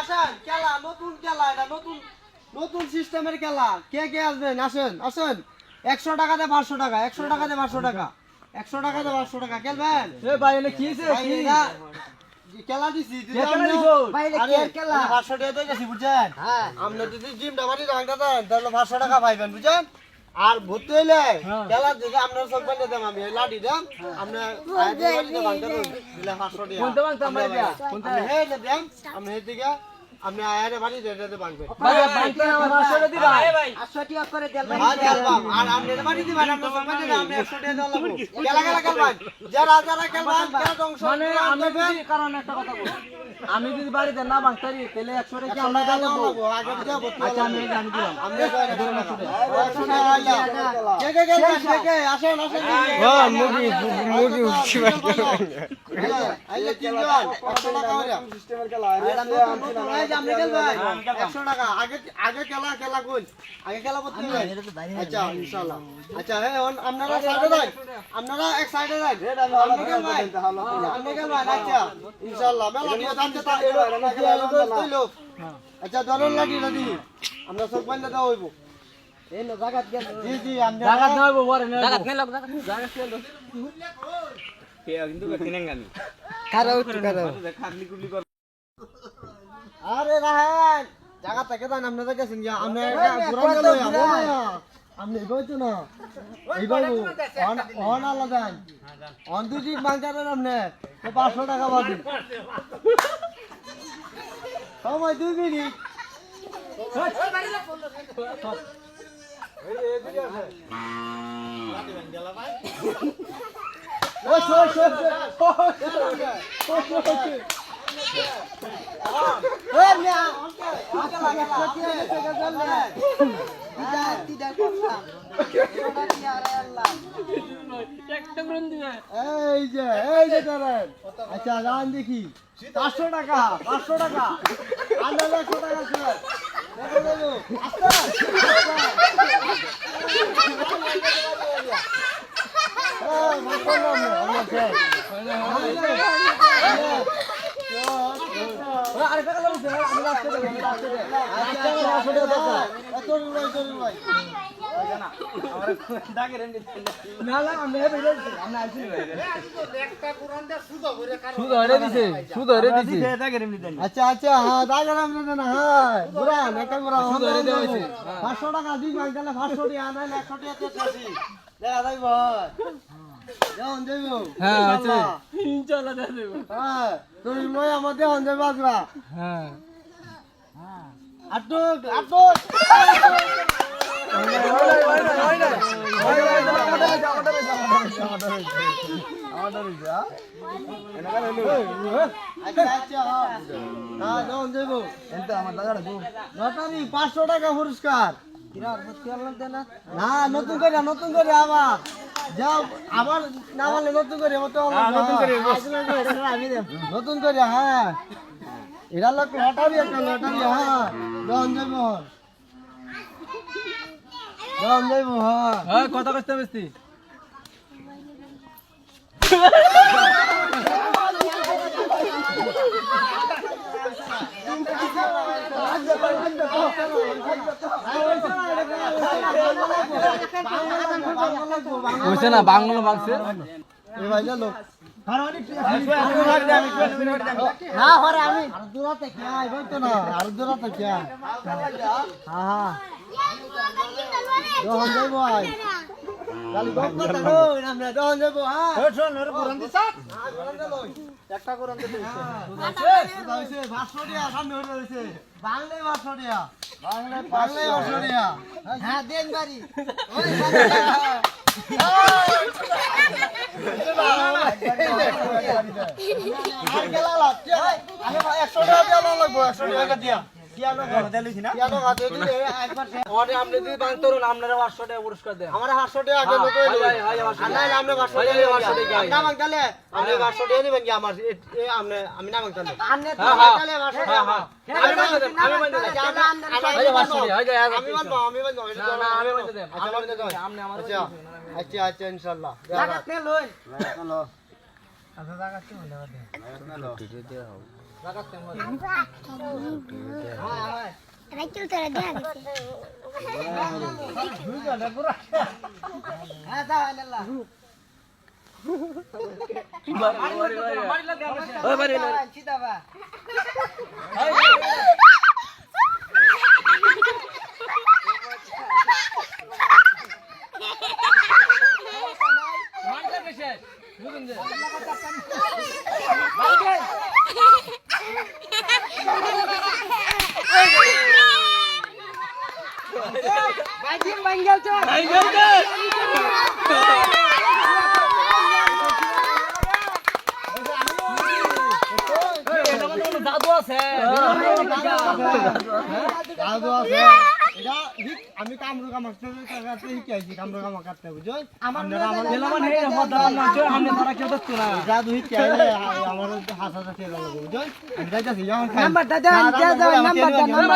আসেন খেলা নতুন খেলা এটা নতুন নতুন সিস্টেমের খেলা কে কে আসবেন আসেন আসেন 100 টাকাতে 500 টাকা 100 টাকাতে 500 টাকা 100 টাকাতে 500 টাকা খেলবেন এ ভাই এনে কি হইছে কি খেলা দিছি কে খেলা দিছো? ভাই কে খেলা 500 টাকা দিয়ে গেছি বুঝছেন হ্যাঁ আপনি যদি জিমটা বাড়ি রাখতে দেন তাহলে 500 টাকা পাইবেন বুঝছেন আর ভর্তি হইলে খেলা দিকে আপনার সব বানিয়ে দেব আমি লাঠি দেন আপনি আইডি বাড়িতে বানতে দিলে 500 টাকা কোনটা বানতাম ভাই দিয়া কোনটা আপনি হে না দেন আপনি এদিকে আপনি আয়ারে বাড়ি রেটে বানবেন ভাই বানতে আমার 500 টাকা দিবা ভাই 800 টাকা করে দেন ভাই খেলবাম আর আপনি বাড়ি দিবেন আপনি সব বানিয়ে দেন আপনি 100 টাকা দেওয়া লাগবে খেলা খেলা খেলবেন যারা যারা খেলবেন খেলা অংশ মানে আমি যদি কারণ একটা কথা বলি আমি যদি বাড়িতে না বানতারি তাহলে 100 টাকা আমরা দাও আগে দিয়ে বলতে আচ্ছা আমি জানি দিলাম আমরা কে কে খেলবেন কে কে আসেন আসেন হ্যাঁ মুগি উঠছি ভাই আইলে তিনজন 100 টাকা করে সিস্টেমের খেলা আপনি খেলবেন 100 টাকা আগে আগে খেলা খেলা কোন আগে খেলা করতে হবে আচ্ছা ইনশাআল্লাহ আচ্ছা হ্যাঁ আপনারা সাইডে যান আপনারা এক সাইডে যান আপনি খেলবেন আচ্ছা ইনশাআল্লাহ মেলা দিয়ে দামতে তা এলো আচ্ছা দলন লাগি রেডি আমরা সব বন্ধ দাও হইব এই না জায়গা জি জি আমরা জায়গা নাইবো পরে না জাগাত নাই লোক জাগাত জায়গা ছিল কে কিন্তু কিনেন গানি কারো আরে রাহেন জায়গা থেকে দান আপনারা গেছেন কি আমরা পুরান গেল আপনি কইছো না এই বাবু অন আলা দেন অন দুটি বাঙ্কারের আপনি 500 টাকা বাদি সময় 2 মিনিট একটা গ্রুন দিবে এই যে করেন আচ্ছা গান দেখি 500 টাকা 500 টাকা আন্ডা 100 টাকা স্যার দেখো দেখো আরে টাকা লাগছে আমি রাস্তা দেব না না আমি হেবে যাচ্ছি আমি আইছি সুদ হরে দিছে আচ্ছা আচ্ছা হ্যাঁ দাগের আমরা না হ্যাঁ বুড়া একটা বুড়া সুদ হরে দেওয়া হইছে 500 টাকা দিই ভাই তাহলে 500 টাকা না 100 টাকা তে চাষি দেখা যাই ভাই দেন দেব হ্যাঁ আছে ইনশাআল্লাহ দেব হ্যাঁ তুই লই আমাদের হন যাবে বাজরা হ্যাঁ আটক আটক লটারি 500 টাকা পুরস্কার না নতুন করে আবার যাও আবার না বলে নতুন করে নতুন করে হ্যাঁ এরা লোক লটারি একটা লটারি হ্যাঁ দন যাইব হ্যাঁ হ্যাঁ কথা কইতে বেশি কইছে না বাংলা বাংছে এই ভাই লোক না হরে আমি আর দূরাতে কে আই বলতো না আর দূরাতে কে হ্যাঁ দহন যাইব আই খালি গপ কথা কই আমরা দহন যাইব হ্যাঁ শোন ওরে পুরান দিছ একটা করে দিতে হইছে 500 টাকা সামনে হইছে হইছে বাংলায় 500 টাকা বাংলায় 500 টাকা হ্যাঁ দেন বাড়ি ওই আর গেলা লাগ আমি 100 টাকা দিয়া লাগবো 100 টাকা দিয়া কিয়ানো ঘর দেলিছি না কিয়ানো গাতে দিলে একবার ওরে আপনি যদি বাং তরুন আপনারা 500 টাকা পুরস্কার দেন আমারে 500 টাকা আগে লোক হইলো আনাই আমরা 500 টাকা না মাগতালে আপনি 500 টাকা দিবেন কি আমার আমি না মাগতালে আপনি তো মাগতালে 500 টাকা আমি বান্ধব না আমি বলতে দেন আপনি আমার আচ্ছা আচ্ছা ইনশাআল্লাহ জাগাত নে লই হ্যালো আচ্ছা জাগাত কি হলো রাইচুল তোরা দেখা গেছে হ্যাঁ যা নেলা ওই বাড়ি চিতা বা বাইজিম বাঙ্গাল চল জাদু আছে দাদু আছে এটা ঠিক আমি কামরু কাম করতে শিখাইছি কামরু কাম করতে বুঝছো জাদু শিখাইলে আমার হাসাটা ছেড়ে লাগবে বুঝছো আমি যাইতাছি যখন নাম্বারটা দেন নাম্বারটা